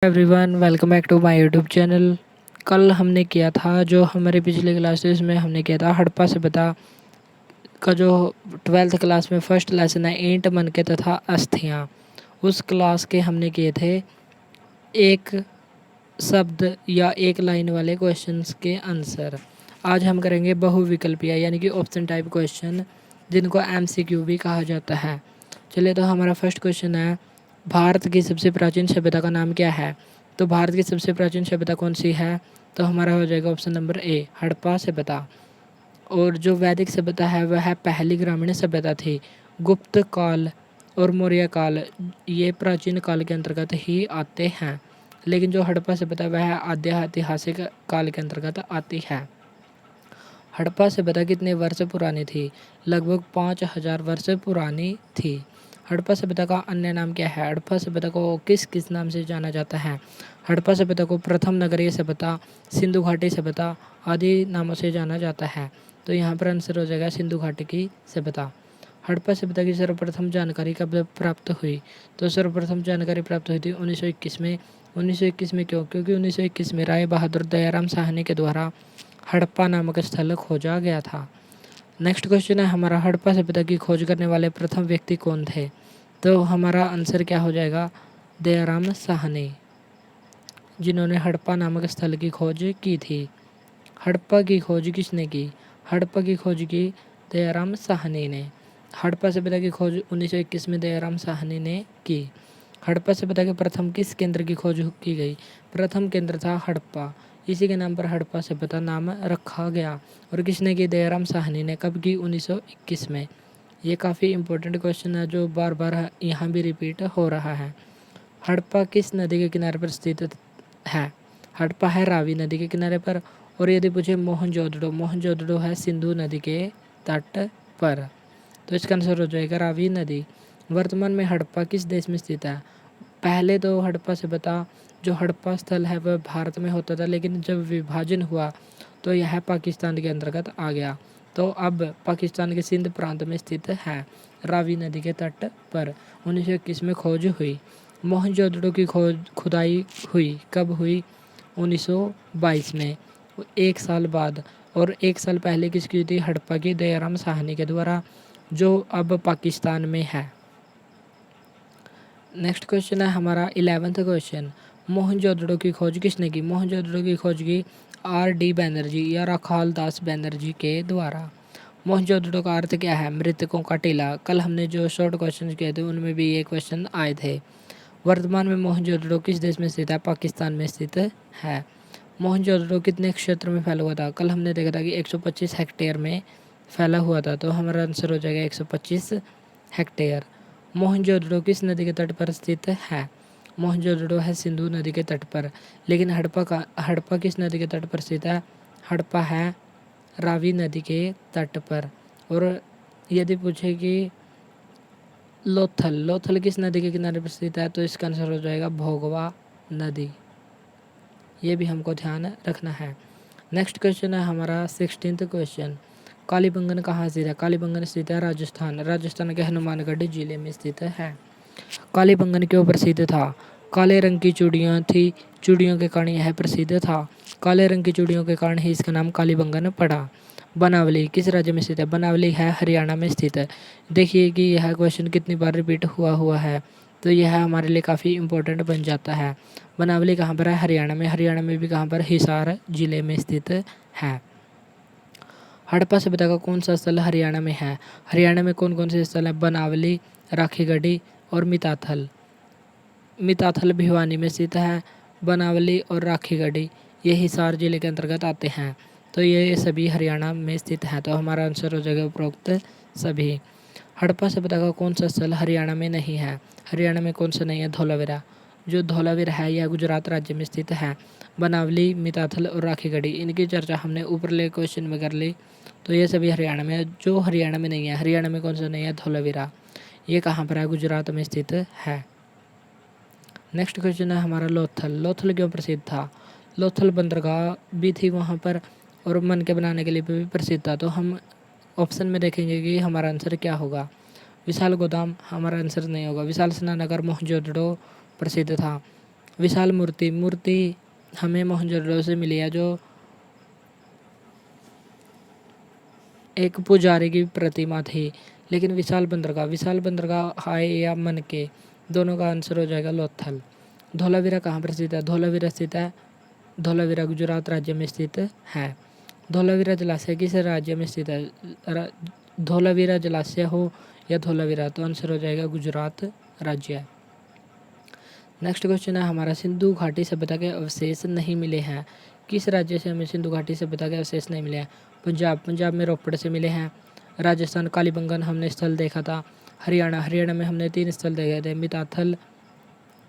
Everyone welcome back to my YouTube channel. कल हमने किया था जो हमारे पिछले क्लासेस में हमने किया था हड़प्पा सभ्यता का जो 12th क्लास में फर्स्ट लेसन है ईंट मनके तथा अस्थियाँ। उस क्लास के हमने किए थे एक शब्द या एक लाइन वाले क्वेश्चंस के आंसर। आज हम करेंगे बहुविकल्पीय यानी कि ऑप्शन टाइप क्वेश्चन जिनको एमसीक्यू भी कहा जाता है। चलिए तो हमारा फर्स्ट क्वेश्चन है, भारत की सबसे प्राचीन सभ्यता का नाम क्या है? तो भारत की सबसे प्राचीन सभ्यता कौन सी है? तो हमारा हो जाएगा ऑप्शन नंबर ए, हड़प्पा सभ्यता। और जो वैदिक सभ्यता है वह पहली ग्रामीण सभ्यता थी। गुप्त काल और मौर्य काल ये प्राचीन काल के अंतर्गत ही आते हैं, लेकिन जो हड़प्पा सभ्यता वह आद्य ऐतिहासिक काल के अंतर्गत आती है। हड़प्पा सभ्यता कितने वर्ष पुरानी थी? लगभग 5000 वर्ष पुरानी थी। हड़प्पा सभ्यता का अन्य नाम क्या है? हड़प्पा सभ्यता को किस किस नाम से जाना जाता है? हड़प्पा सभ्यता को प्रथम नगरीय सभ्यता, सिंधु घाटी सभ्यता आदि नामों से जाना जाता है। तो यहाँ पर आंसर हो जाएगा सिंधु घाटी की सभ्यता। हड़प्पा सभ्यता की सर्वप्रथम जानकारी कब प्राप्त हुई? तो सर्वप्रथम जानकारी प्राप्त हुई थी 1921 में। 1921 में क्यों? क्योंकि 1921 में राय बहादुर दयाराम साहनी के द्वारा हड़प्पा नामक स्थल खोजा गया था। नेक्स्ट क्वेश्चन है हमारा, हड़प्पा सभ्यता की खोज करने वाले प्रथम व्यक्ति कौन थे? तो हमारा आंसर क्या हो जाएगा? दयाराम साहनी, जिन्होंने हड़प्पा नामक स्थल की खोज की थी। हड़प्पा की खोज किसने की? हड़प्पा की खोज की दयाराम साहनी ने। हड़प्पा सभ्यता की खोज 1921 में दयाराम साहनी ने की। हड़प्पा सभ्यता के प्रथम किस केंद्र की खोज की गई? प्रथम केंद्र था हड़प्पा, इसी के नाम पर हड़प्पा सभ्यता नाम रखा गया। और किसने की? दयाराम साहनी ने। कब की? 1921 में। ये काफ़ी इंपॉर्टेंट क्वेश्चन है जो बार बार यहाँ भी रिपीट हो रहा है। हड़प्पा किस नदी के किनारे पर स्थित है? हड़प्पा है रावी नदी के किनारे पर। और यदि पूछे मोहनजोदड़ो, मोहनजोदड़ो है सिंधु नदी के तट पर। तो इसका आंसर हो जाएगा रावी नदी। वर्तमान में हड़प्पा किस देश में स्थित है? पहले तो हड़प्पा सभ्यता जो हड़प्पा स्थल है वह भारत में होता था, लेकिन जब विभाजन हुआ तो यह पाकिस्तान के अंतर्गत आ गया। तो अब पाकिस्तान के सिंध प्रांत में स्थित है, रावी नदी के तट पर। 1921 में खोज हुई। मोहनजोदड़ो की खुदाई हुई कब हुई? 1922 में, एक साल बाद। और एक साल पहले किसकी हुई थी? हड़प्पा की दयाराम साहनी के द्वारा, जो अब पाकिस्तान में है। नेक्स्ट क्वेश्चन है हमारा 11th क्वेश्चन, मोहनजोदड़ो की खोज किसने की? मोहनजोदड़ो की खोज की R.D. बैनर्जी या राखाल दास बैनर्जी के द्वारा। मोहनजोदड़ो का अर्थ क्या है? मृतकों का टीला। कल हमने जो शॉर्ट क्वेश्चन किए थे उनमें भी ये क्वेश्चन आए थे। वर्तमान में मोहनजोदड़ो किस देश में स्थित है? पाकिस्तान में स्थित है। मोहनजोदड़ो कितने क्षेत्र में फैला हुआ था? कल हमने देखा था कि 125 हेक्टेयर में फैला हुआ था। तो हमारा आंसर हो जाएगा 125 हेक्टेयर। मोहनजोदड़ो किस नदी के तट पर स्थित है? मोहनजोदड़ो है सिंधु नदी के तट पर। लेकिन हड़प्पा किस नदी के तट पर स्थित है? हड़प्पा है रावी नदी के तट पर। और यदि पूछे कि लोथल किस नदी के किनारे पर स्थित है? तो इसका आंसर हो जाएगा भोगवा नदी। ये भी हमको ध्यान रखना है। नेक्स्ट क्वेश्चन है हमारा 16th क्वेश्चन, कालीबंगन कहाँ स्थित है? कालीबंगन स्थित है राजस्थान, राजस्थान के हनुमानगढ़ जिले में स्थित है। कालीबंगन क्यों प्रसिद्ध था? काले रंग की चूड़ियाँ थी, चूड़ियों के कारण यह प्रसिद्ध था। काले रंग की चूड़ियों के कारण ही इसका नाम कालीबंगन पड़ा। बनावली किस राज्य में स्थित है? बनावली है हरियाणा में स्थित है। देखिए कि यह क्वेश्चन कितनी बार रिपीट हुआ है, तो यह हमारे लिए काफ़ी इंपॉर्टेंट बन जाता है। बनावली कहाँ पर है? हरियाणा में। हरियाणा में भी कहाँ पर? हिसार जिले में स्थित है। हड़प्पा सभ्यता का कौन सा स्थल हरियाणा में है? हरियाणा में कौन कौन से स्थल हैं? बनावली, राखीगढ़ी और मिताथल। मिताथल भिवानी में स्थित है। बनावली और राखीगढ़ी ये हिसार जिले के अंतर्गत आते हैं। तो ये सभी हरियाणा में स्थित हैं। तो हमारा आंसर हो जाएगा उपरोक्त सभी। हड़प्पा सभ्यता का कौन सा स्थल हरियाणा में नहीं है? हरियाणा में कौन सा नहीं है? धौलावीरा। जो धौलावीरा है यह गुजरात राज्य में स्थित है। बनावली, मिताथल और राखीगढ़ी इनकी चर्चा हमने ऊपरले क्वेश्चन में कर ली। तो ये सभी हरियाणा में है। जो हरियाणा में नहीं है, हरियाणा में कौन सा नहीं है? धौलावीरा। ये कहाँ पर है? गुजरात में स्थित है। नेक्स्ट क्वेश्चन है हमारा लोथल। लोथल क्यों प्रसिद्ध था? लोथल बंदरगाह भी थी वहाँ पर और मन के बनाने के लिए भी प्रसिद्ध था। तो हम ऑप्शन में देखेंगे कि हमारा आंसर क्या होगा। विशाल गोदाम हमारा आंसर नहीं होगा। विशाल स्नानघर मोहनजोदड़ो प्रसिद्ध था। विशाल मूर्ति, मूर्ति हमें मोहनजोदड़ो से मिली है, जो एक पुजारी की प्रतिमा थी। लेकिन विशाल बंदरगाह हाय या मन के, दोनों का आंसर हो जाएगा लोथल। धोलावीरा कहाँ पर स्थित है? धोलावीरा स्थित है, धोलावीरा गुजरात राज्य में स्थित है। धोलावीरा जलाशय किस राज्य में स्थित है? धोलावीरा जलाशय हो या धोलावीरा, तो आंसर हो जाएगा गुजरात राज्य। नेक्स्ट क्वेश्चन है हमारा, सिंधु घाटी सभ्यता के अवशेष नहीं मिले हैं। किस राज्य से हमें सिंधु घाटी सभ्यता के अवशेष नहीं मिले हैं? पंजाब में रोपड़ से मिले हैं। राजस्थान कालीबंगन हमने स्थल देखा था। हरियाणा में हमने 3 स्थल देखे थे, मिताथल,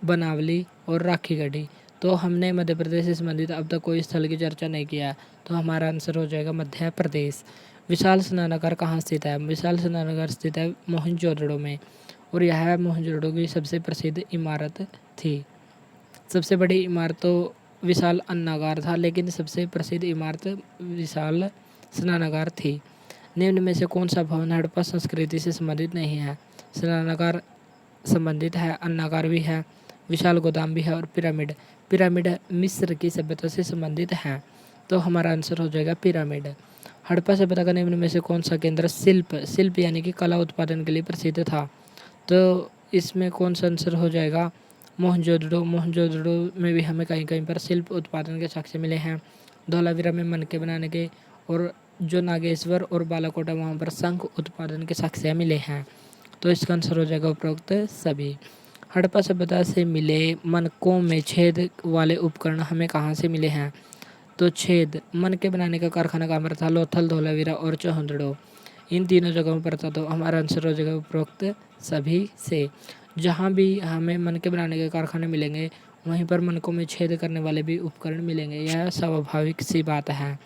बनावली और राखीगढ़ी। तो हमने मध्य प्रदेश से संबंधित अब तक कोई स्थल की चर्चा नहीं किया है, तो हमारा आंसर हो जाएगा मध्य प्रदेश। विशाल स्नानागार कहाँ स्थित है? विशाल स्नानागार स्थित है मोहनजोदड़ो में, और यह मोहनजोदड़ो की सबसे प्रसिद्ध इमारत थी। सबसे बड़ी इमारत तो विशाल अन्नागार था, लेकिन सबसे प्रसिद्ध इमारत विशाल स्नानागार थी। निम्न में से कौन सा भवन हड़प्पा संस्कृति से संबंधित नहीं है? स्नानागार संबंधित है, अन्नागार भी है, विशाल गोदाम भी है और पिरामिड मिस्र की सभ्यता से संबंधित है, तो हमारा आंसर हो जाएगा पिरामिड। हड़प्पा सभ्यता का निम्न में से कौन सा केंद्र शिल्प यानी कि कला उत्पादन के लिए प्रसिद्ध था? तो इसमें कौन सा आंसर हो जाएगा? मोहनजोदड़ो में भी हमें कहीं कहीं पर शिल्प उत्पादन के साक्ष्य मिले हैं। धोलावीरा में मनके बनाने के, और जो नागेश्वर और बालाकोट वहाँ पर शंख उत्पादन के साक्ष्य मिले हैं, तो इसका आंसर हो जाएगा उपरोक्त सभी। हड़प्पा सभ्यता से मिले मनकों में छेद वाले उपकरण हमें कहाँ से मिले हैं? तो छेद मनके बनाने का कारखाना कहाँ पर था? लोथल, धोलावीरा और चौहंदड़ो, इन तीनों जगहों पर था, तो हमारा आंसर हो जाएगा उपरोक्त सभी से। जहाँ भी हमें मनके बनाने के कारखाने मिलेंगे, वहीं पर मनकों में छेद करने वाले भी उपकरण मिलेंगे, यह स्वाभाविक सी बात है।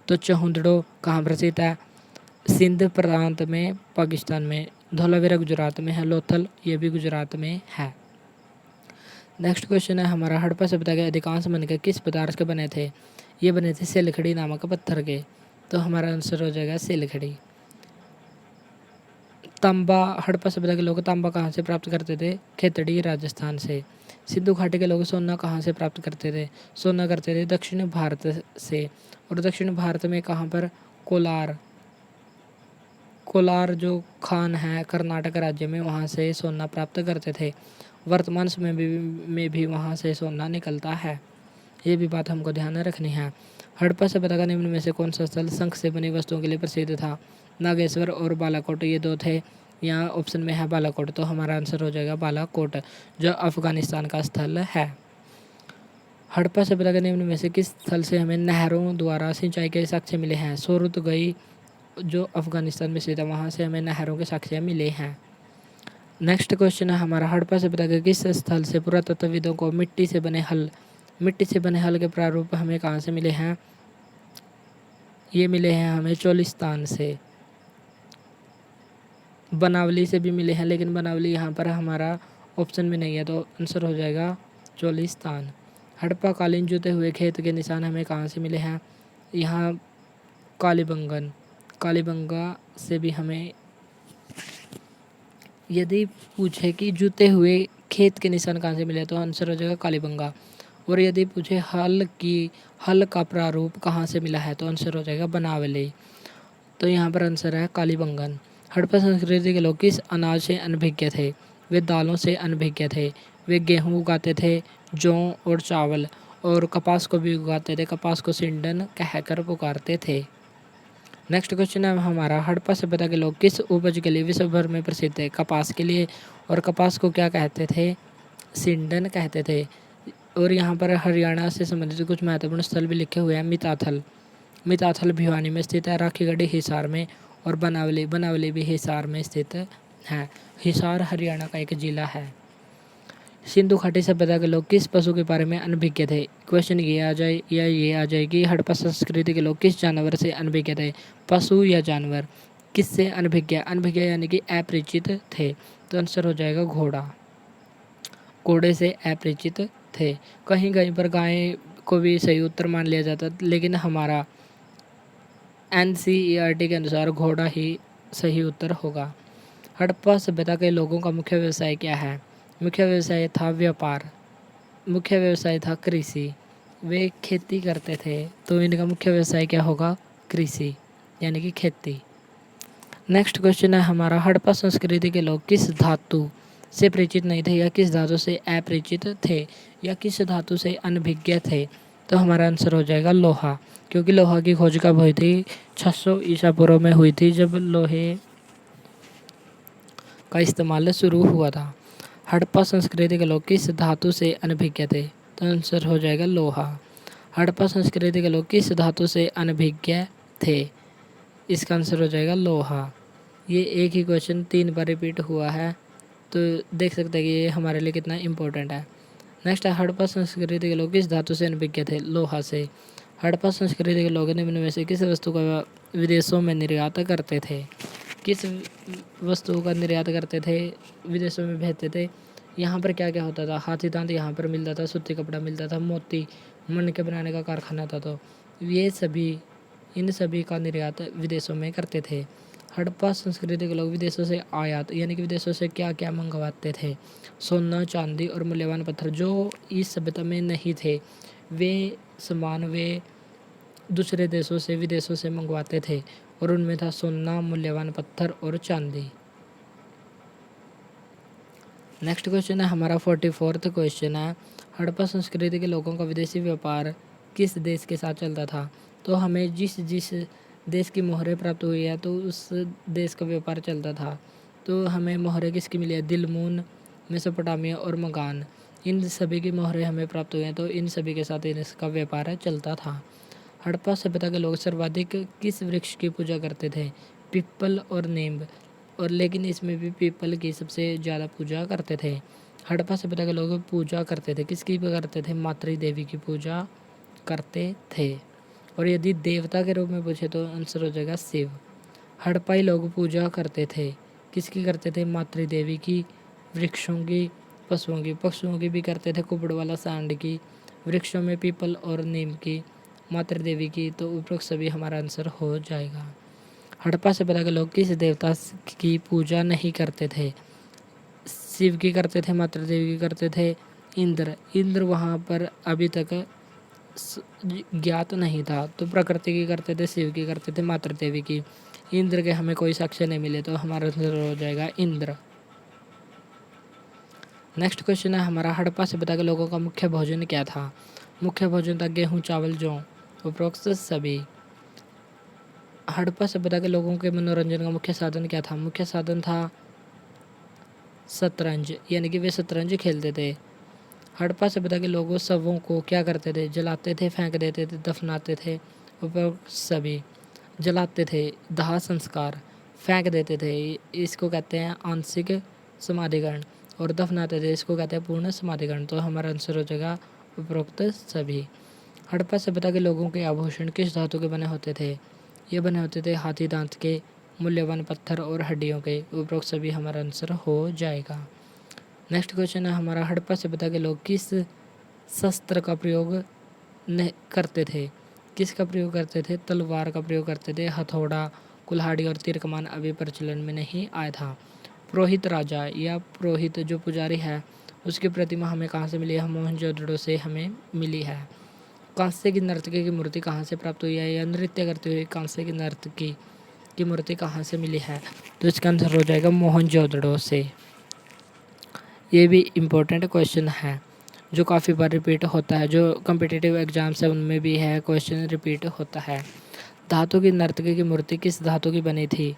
तो चौहंदड़ो कहाँ पर स्थित है? सिंध प्रांत में, पाकिस्तान में। धोलावीरा गुजरात में है। लोथल ये भी गुजरात में है। नेक्स्ट क्वेश्चन है हमारा, हड़प्पा सभ्यता के अधिकांश मनके किस पदार्थ के बने थे? ये बने थे सिलखड़ी नामक पत्थर के, तो हमारा आंसर हो जाएगा सिलखड़ी। तांबा, हड़प्पा सभ्यता के लोग तांबा कहाँ से प्राप्त करते थे? खेतड़ी, राजस्थान से। सिंधु घाटी के लोग सोना कहाँ से प्राप्त करते थे? सोना करते थे दक्षिण भारत से, और दक्षिण भारत में कहाँ पर? कोलार जो खान है कर्नाटक राज्य में, वहाँ से सोना प्राप्त करते थे। वर्तमान समय में भी वहाँ से सोना निकलता है, ये भी बात हमको ध्यान में रखनी है। हड़प्पा सभ्यता का निम्न में से कौन सा स्थल शंख से बनी वस्तुओं के लिए प्रसिद्ध था? नागेश्वर और बालाकोट, ये 2 थे। यहाँ ऑप्शन में है बालाकोट, तो हमारा आंसर हो जाएगा बालाकोट, जो अफगानिस्तान का स्थल है। हड़प्पा सभ्यता के निम्न में से किस स्थल से हमें नहरों द्वारा सिंचाई के साक्ष्य मिले हैं? सोरुतगई जो अफगानिस्तान में स्थित है, वहाँ से हमें नहरों के साक्ष्य मिले हैं। नेक्स्ट क्वेश्चन है हमारा, हड़प्पा सभ्यता के किस स्थल से पुरातत्वविदों को मिट्टी से बने हल के प्रारूप हमें कहाँ से मिले हैं? ये मिले हैं हमें चोलिस्तान से। बनावली से भी मिले हैं, लेकिन बनावली यहाँ पर हमारा ऑप्शन में नहीं है, तो आंसर हो जाएगा चोलिस्तान। हड़प्पा कालीन जुते हुए खेत के निशान हमें कहाँ से मिले हैं? यहाँ कालीबंगा से भी हमें, यदि पूछे कि जुते हुए खेत के निशान कहाँ से मिले, तो आंसर हो जाएगा कालीबंगा। और यदि पूछे हल का प्रारूप कहाँ से मिला है, तो आंसर हो जाएगा बनावली, तो यहाँ पर आंसर है कालीबंगन। हड़प्पा संस्कृति के लोग किस अनाज से अनभिज्ञ थे? वे दालों से अनभिज्ञ थे। वे गेहूँ उगाते थे, जौ और चावल, और कपास को भी उगाते थे। कपास को सिंडन कहकर पुकारते थे। नेक्स्ट क्वेश्चन है हमारा, हड़प्पा सभ्यता के लोग किस उपज के लिए विश्व भर में प्रसिद्ध थे? कपास के लिए, और कपास को क्या कहते थे? सिंडन कहते थे। और यहाँ पर हरियाणा से संबंधित कुछ महत्वपूर्ण स्थल भी लिखे हुए हैं। मिताथल भिवानी में स्थित है, राखीगढ़ी हिसार में, और बनावली भी हिसार में स्थित है। हिसार हरियाणा का एक जिला है। सिंधु घाटी सभ्यता के लोग किस पशु के बारे में अनभिज्ञ थे? क्वेश्चन ये आ जाए कि हड़प्पा संस्कृति के लोग किस जानवर से अनभिज्ञ थे? पशु या जानवर? किससे अनभिज्ञ यानी कि अपरिचित थे, तो आंसर हो जाएगा घोड़े से अपरिचित थे। कहीं कहीं पर गाय को भी सही उत्तर मान लिया जाता, लेकिन हमारा NCERT के अनुसार घोड़ा ही सही उत्तर होगा। हड़प्पा सभ्यता के लोगों का मुख्य व्यवसाय क्या है? मुख्य व्यवसाय था व्यापार। मुख्य व्यवसाय था कृषि, वे खेती करते थे, तो इनका मुख्य व्यवसाय क्या होगा? कृषि यानी कि खेती। नेक्स्ट क्वेश्चन है हमारा, हड़प्पा संस्कृति के लोग किस धातु से परिचित नहीं थे या किस धातु से अपरिचित थे या किस धातु से अनभिज्ञ थे? तो हमारा आंसर हो जाएगा लोहा, क्योंकि लोहा की खोज कब हुई थी? 600 ईसा पूर्व में हुई थी, जब लोहे का इस्तेमाल शुरू हुआ था। हड़प्पा संस्कृति के लोग किस धातु से अनभिज्ञ थे? तो आंसर हो जाएगा लोहा। हड़प्पा संस्कृति के लोग किस धातु से अनभिज्ञ थे? इसका आंसर हो जाएगा लोहा। ये एक ही क्वेश्चन 3 बार रिपीट हुआ है, तो देख सकते हैं कि ये हमारे लिए कितना इम्पोर्टेंट है। नेक्स्ट है, हड़प्पा संस्कृति के लोग किस धातु से अनभिज्ञ थे? लोहा से। हड़प्पा संस्कृति के लोग निम्न में से किस वस्तु का विदेशों में निर्यात करते थे? किस वस्तु का निर्यात करते थे, विदेशों में भेजते थे? यहाँ पर क्या क्या होता था? हाथी दांत यहाँ पर मिलता था, सूती कपड़ा मिलता था, मोती मणके बनाने का कारखाना था, तो ये सभी इन सभी का निर्यात विदेशों में करते थे। हड़प्पा संस्कृति के लोग विदेशों से आयात यानी कि विदेशों से क्या क्या मंगवाते थे? सोना, चांदी और मूल्यवान पत्थर। जो इस सभ्यता में नहीं थे, वे सामान वे दूसरे देशों से, विदेशों से मंगवाते थे, और उनमें था सोना, मूल्यवान पत्थर और चांदी। नेक्स्ट क्वेश्चन है हमारा 44वां क्वेश्चन है, हड़प्पा संस्कृति के लोगों का विदेशी व्यापार किस देश के साथ चलता था? तो हमें जिस जिस देश की मोहरें प्राप्त हुई है, तो उस देश का व्यापार चलता था। तो हमें मोहरें किसकी मिली है? दिलमून, मेसोपोटामिया और मगान, इन सभी की मोहरें हमें प्राप्त हुई हैं, तो इन सभी के साथ इसका व्यापार चलता था। हड़प्पा सभ्यता के लोग सर्वाधिक किस वृक्ष की पूजा करते थे? पीपल और नीम, और लेकिन इसमें भी पीपल की सबसे ज़्यादा पूजा करते थे। हड़प्पा सभ्यता के लोग पूजा करते थे, किसकी करते थे? मातृ देवी की पूजा करते थे, और यदि देवता के रूप में पूछे तो आंसर हो जाएगा शिव। हड़प्पाई लोग पूजा करते थे, किसकी करते थे? मातृ देवी की, वृक्षों की, पशुओं की, पशुओं की भी करते थे, कुबड़ वाला सांड की, वृक्षों में पीपल और नीम की, मातृ देवी की, तो उपरोक्त सभी हमारा आंसर हो जाएगा। हड़प्पा सभ्यता के लोग किस देवता की पूजा नहीं करते थे? शिव की करते थे, मातृ देवी की करते थे, इंद्र वहाँ पर अभी तक ज्ञात नहीं था, तो प्रकृति की करते थे, शिव की करते थे, मातृ देवी की। इंद्र के हमें कोई साक्ष्य नहीं मिले, तो हमारा आंसर हो जाएगा इंद्र। नेक्स्ट क्वेश्चन है हमारा, हड़प्पा सभ्यता के लोगों का मुख्य भोजन क्या था? मुख्य भोजन था गेहूँ, चावल, जौ, उपरोक्त सभी। हड़प्पा सभ्यता के लोगों के मनोरंजन का मुख्य साधन क्या था? मुख्य साधन था शतरंज, यानी कि वे शतरंज खेलते थे। हड़प्पा सभ्यता के लोग शवों को क्या करते थे? जलाते थे, फेंक देते थे, दफनाते थे, उपरोक्त सभी। जलाते थे, दाह संस्कार, फेंक देते थे, इसको कहते हैं आंशिक समाधिकरण, और दफनाते थे, इसको कहते हैं पूर्ण समाधिकरण, तो हमारा आंसर हो जाएगा उपरोक्त सभी। हड़प्पा सभ्यता के लोगों के आभूषण किस धातु के बने होते थे? ये बने होते थे हाथी दांत के, मूल्यवान पत्थर और हड्डियों के, उपरोक्त सभी हमारा आंसर हो जाएगा। नेक्स्ट क्वेश्चन है हमारा, हड़प्पा सभ्यता के लोग किस शस्त्र का प्रयोग करते थे? किसका प्रयोग करते थे? तलवार का प्रयोग करते थे, हथौड़ा, कुल्हाड़ी और तीर कमान अभी प्रचलन में नहीं आया था। पुरोहित राजा या पुरोहित जो पुजारी है, उसकी प्रतिमा हमें कहाँ से मिली है? मोहनजोदड़ो से हमें मिली है। कांस्य की नर्तकी की मूर्ति कहाँ से प्राप्त हुई है? या नृत्य करते हुए कांस्य की नर्तकी की मूर्ति कहाँ से मिली है? तो इसका आंसर हो जाएगा मोहनजोदड़ो से। ये भी इम्पोर्टेंट क्वेश्चन है, जो काफ़ी बार रिपीट होता है, जो कम्पिटिटिव एग्जाम्स है उनमें भी है, क्वेश्चन रिपीट होता है। धातु की नर्तकी की मूर्ति किस धातु की बनी थी?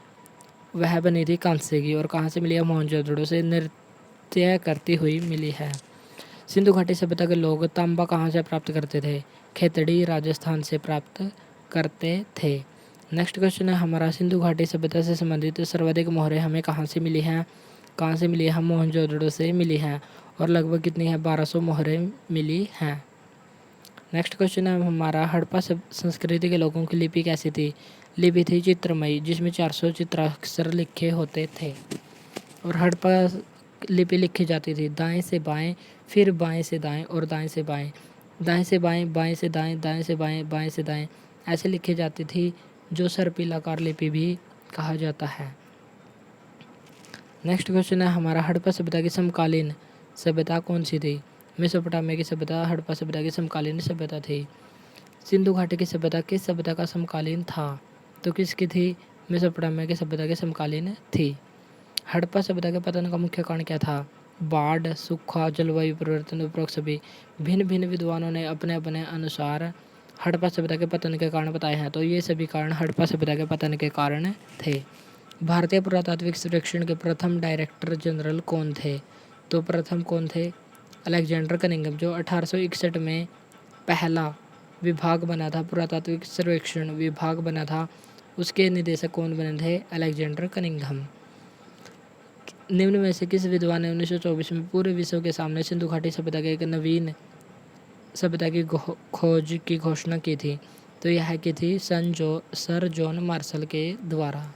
वह बनी थी कांस्य की, और कहाँ से मिली है? मोहनजोदड़ो से नृत्य करती हुई मिली है। सिंधु घाटी सभ्यता के लोग तांबा कहाँ से प्राप्त करते थे? खेतड़ी, राजस्थान से प्राप्त करते थे। नेक्स्ट क्वेश्चन है हमारा, सिंधु घाटी सभ्यता से संबंधित सर्वाधिक मोहरें हमें कहाँ से मिली हैं? कहाँ से मिली है? मोहनजोदड़ो से मिली हैं, और लगभग कितनी है? 1200 मोहरें मिली हैं। नेक्स्ट क्वेश्चन है हमारा, हड़प्पा संस्कृति के लोगों की लिपि कैसी थी? लिपि थी चित्रमयी, जिसमें 400 चित्राक्षर लिखे होते थे, और हड़प्पा लिपि लिखी जाती थी दाएं से बाएं, फिर बाएं से दाएं और दाएं से बाएं, दाएं से बाएं, बाएं से दाएं, दाएं से बाएं, बाएं से दाएं, ऐसे लिखी जाती थी, जो सर्पिलाकार लिपि भी कहा जाता है। नेक्स्ट क्वेश्चन है हमारा, हड़प्पा सभ्यता की समकालीन सभ्यता कौन सी थी? मेसोपोटामिया की सभ्यता हड़प्पा सभ्यता की समकालीन सभ्यता थी। सिंधु घाटी की सभ्यता किस सभ्यता का समकालीन था? तो किसकी थी? मेसोपोटामिया की सभ्यता के समकालीन थी। हड़प्पा सभ्यता के पतन का मुख्य कारण क्या था? बाढ़, सूखा, जलवायु परिवर्तन, उपरोक्त सभी। भिन्न भिन्न विद्वानों ने अपने अपने अनुसार हड़प्पा सभ्यता के पतन के कारण बताए हैं, तो ये सभी कारण हड़प्पा सभ्यता के पतन के कारण थे। भारतीय पुरातात्विक सर्वेक्षण के प्रथम डायरेक्टर जनरल कौन थे? तो प्रथम कौन थे? अलेक्जेंडर कनिंघम, जो 1861 में पहला विभाग बना था, पुरातात्विक सर्वेक्षण विभाग बना था, उसके निदेशक कौन बने थे? Alexander Cunningham. निम्न में से किस विद्वान ने 1924 में पूरे विश्व के सामने सिंधु घाटी सभ्यता के एक नवीन सभ्यता की खोज की घोषणा की थी? तो यह की थी सर जॉन मार्शल के द्वारा।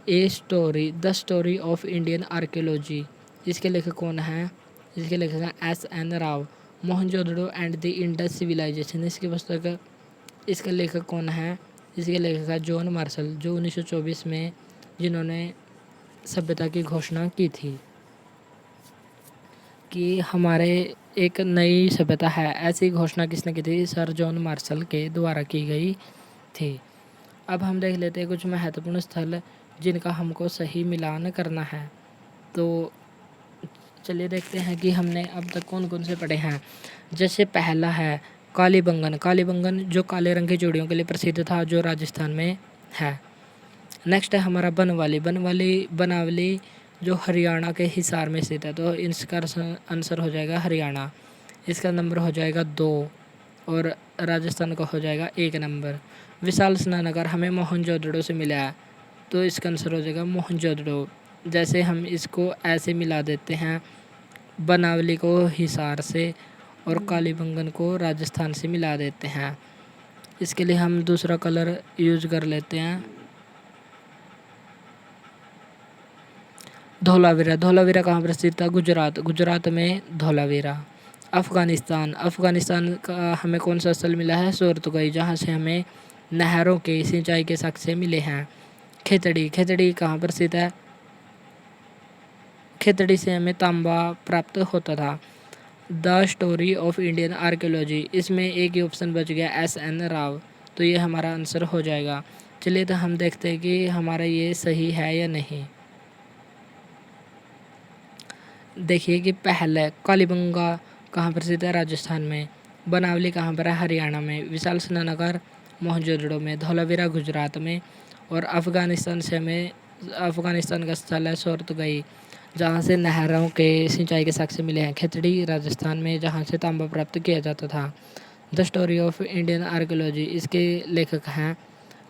The story of Indian archaeology, इसके लेखक कौन हैं? इसके लेखक हैं S.N. Rao. Mohenjodaro and the Indus civilisation, इसकी पुस्तक, इसका लेखक कौन है? इसके लेखक है जॉन मार्शल, जो 1924 में जिन्होंने सभ्यता की घोषणा की थी कि हमारे एक नई सभ्यता है। ऐसी घोषणा किसने की थी? सर जॉन मार्शल के द्वारा की गई थी। अब हम देख लेते हैं कुछ महत्वपूर्ण स्थल जिनका हमको सही मिलान करना है। तो चलिए देखते हैं कि हमने अब तक कौन कौन से पढ़े हैं। जैसे पहला है कालीबंगन जो काले रंग की चूड़ियों के लिए प्रसिद्ध था, जो राजस्थान में है। नेक्स्ट है हमारा बनावली जो हरियाणा के हिसार में स्थित है, तो इसका आंसर हो जाएगा हरियाणा। इसका नंबर हो जाएगा 2 और राजस्थान का हो जाएगा 1 नंबर। विशाल स्नानागार हमें मोहनजोदड़ो से मिला है, तो इसका आंसर हो जाएगा मोहनजोदड़ो। जैसे हम इसको ऐसे मिला देते हैं, बनावली को हिसार से और कालीबंगन को राजस्थान से मिला देते हैं। इसके लिए हम दूसरा कलर यूज कर लेते हैं, धौलावीरा कहाँ पर स्थित था? गुजरात में धौलावीरा। अफ़गानिस्तान का हमें कौन सा स्थल मिला है? सोरतगई, जहाँ से हमें नहरों के सिंचाई के साक्ष्य मिले हैं। खेतड़ी कहाँ पर स्थित है? खेतड़ी से हमें तांबा प्राप्त होता था। The story of Indian archaeology, इसमें एक ही ऑप्शन बच गया S.N. राव, तो ये हमारा आंसर हो जाएगा। चलिए तो हम देखते हैं कि हमारा ये सही है या नहीं। देखिए कि पहले कालीबंगा कहाँ पर स्थित है? राजस्थान में। बनावली कहाँ पर है? हरियाणा में। विशाल स्नानागार मोहनजोदड़ो में। धौलावीरा गुजरात में। और अफ़गानिस्तान का स्थल है सोरतगई, जहाँ से नहरों के सिंचाई के साक्ष्य मिले हैं। खेतड़ी राजस्थान में, जहाँ से तांबा प्राप्त किया जाता था। The story of Indian archaeology, इसके लेखक हैं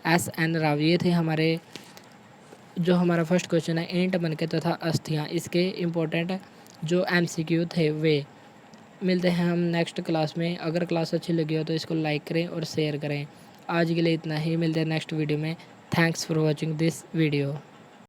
S.N. राव। ये थे हमारे जो हमारा फर्स्ट क्वेश्चन है, ईंट बनके तथा अस्थियाँ, इसके इम्पोर्टेंट जो MCQ थे वे। मिलते हैं हम नेक्स्ट क्लास में। अगर क्लास अच्छी लगी हो तो इसको लाइक करें और शेयर करें। आज के लिए इतना ही, मिलते हैं नेक्स्ट वीडियो में। Thanks for watching this video.